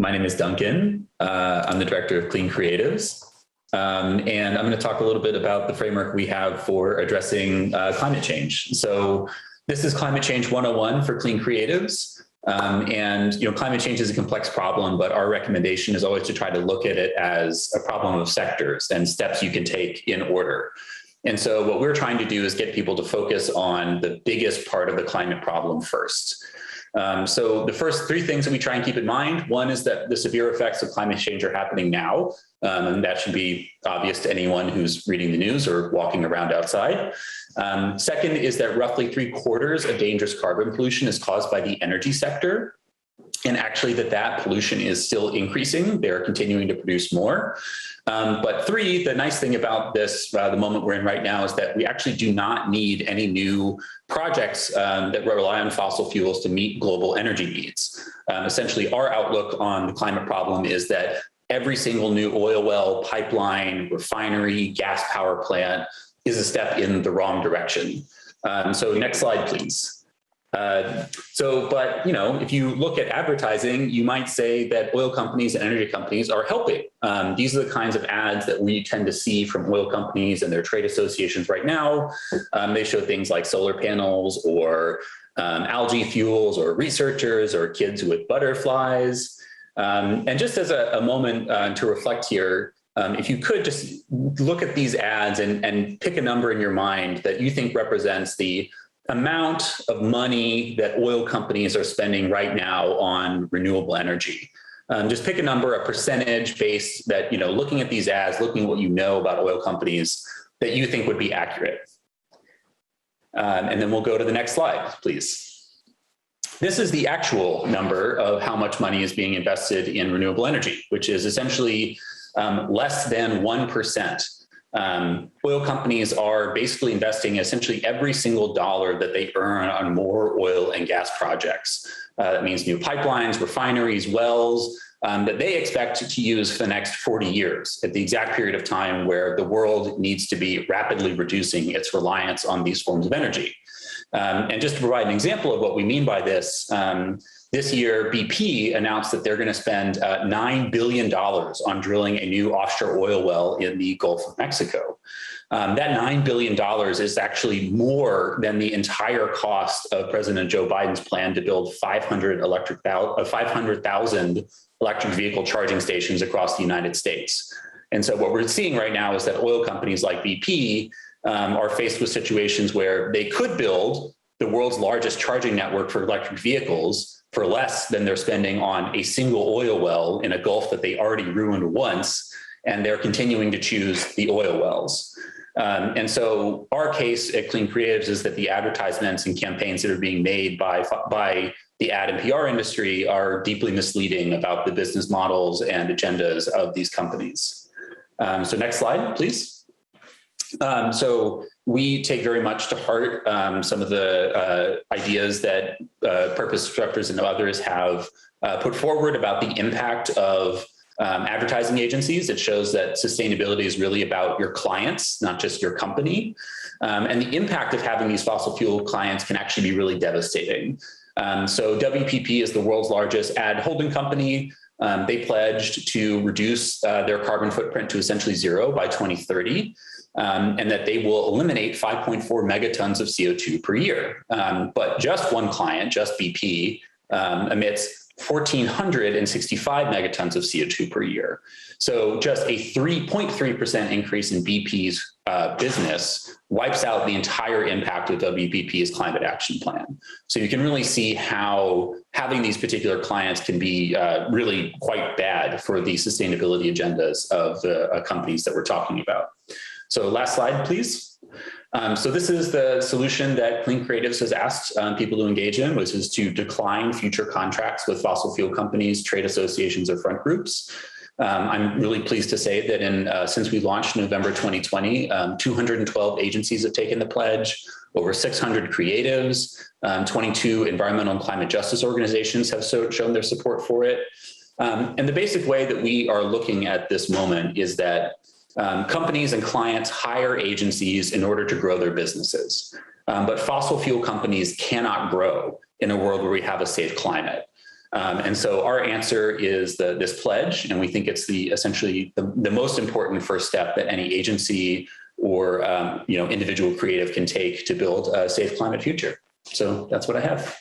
My name is Duncan. I'm the director of Clean Creatives. And I'm going to talk a little bit about the framework we have for addressing climate change. So this is Climate Change 101 for Clean Creatives. Climate change is a complex problem, but our recommendation is always to try to look at it as a problem of sectors and steps you can take in order. And so what we're trying to do is get people to focus on the biggest part of the climate problem first. So the first three things that we try and keep in mind, one is that the severe effects of climate change are happening now, and that should be obvious to anyone who's reading the news or walking around outside. Second is that roughly 3/4 of dangerous carbon pollution is caused by the energy sector. And actually that pollution is still increasing. They're continuing to produce more. But three, the nice thing about this, the moment we're in right now, is that we actually do not need any new projects that rely on fossil fuels to meet global energy needs. Essentially, our outlook on the climate problem is that every single new oil well, pipeline, refinery, gas power plant is a step in the wrong direction. So next slide, please. If you look at advertising, you might say that oil companies and energy companies are helping. These are the kinds of ads that we tend to see from oil companies and their trade associations right now. They show things like solar panels or algae fuels or researchers or kids with butterflies. And just as a moment to reflect here, if you could just look at these ads and pick a number in your mind that you think represents the amount of money that oil companies are spending right now on renewable energy. Just pick a number, a percentage base that, looking at these ads, looking at what you know about oil companies that you think would be accurate. And then we'll go to the next slide, please. This is the actual number of how much money is being invested in renewable energy, which is essentially less than 1%. Oil companies are basically investing essentially every single dollar that they earn on more oil and gas projects. That means new pipelines, refineries, wells that they expect to use for the next 40 years at the exact period of time where the world needs to be rapidly reducing its reliance on these forms of energy. And just to provide an example of what we mean by this, this year, BP announced that they're going to spend $9 billion on drilling a new offshore oil well in the Gulf of Mexico. That $9 billion is actually more than the entire cost of President Joe Biden's plan to build 500,000 electric vehicle charging stations across the United States. And so what we're seeing right now is that oil companies like BP are faced with situations where they could build the world's largest charging network for electric vehicles for less than they're spending on a single oil well in a Gulf that they already ruined once, and they're continuing to choose the oil wells. And so our case at Clean Creatives is that the advertisements and campaigns that are being made by the ad and PR industry are deeply misleading about the business models and agendas of these companies. So next slide, please. So we take very much to heart some of the ideas that purpose disruptors and others have put forward about the impact of advertising agencies. It shows that sustainability is really about your clients, not just your company. And the impact of having these fossil fuel clients can actually be really devastating. So WPP is the world's largest ad holding company. They pledged to reduce their carbon footprint to essentially zero by 2030. And that they will eliminate 5.4 megatons of CO2 per year. But just one client, just BP, emits 1,465 megatons of CO2 per year. So just a 3.3% increase in BP's business wipes out the entire impact of WPP's climate action plan. So you can really see how having these particular clients can be really quite bad for the sustainability agendas of the companies that we're talking about. So last slide, please. So this is the solution that Clean Creatives has asked people to engage in, which is to decline future contracts with fossil fuel companies, trade associations, or front groups. I'm really pleased to say that since we launched in November 2020, 212 agencies have taken the pledge, over 600 creatives, 22 environmental and climate justice organizations have shown their support for it. And the basic way that we are looking at this moment is that companies and clients hire agencies in order to grow their businesses. But fossil fuel companies cannot grow in a world where we have a safe climate. And so our answer is this pledge, and we think it's essentially the most important first step that any agency or individual creative can take to build a safe climate future. So that's what I have.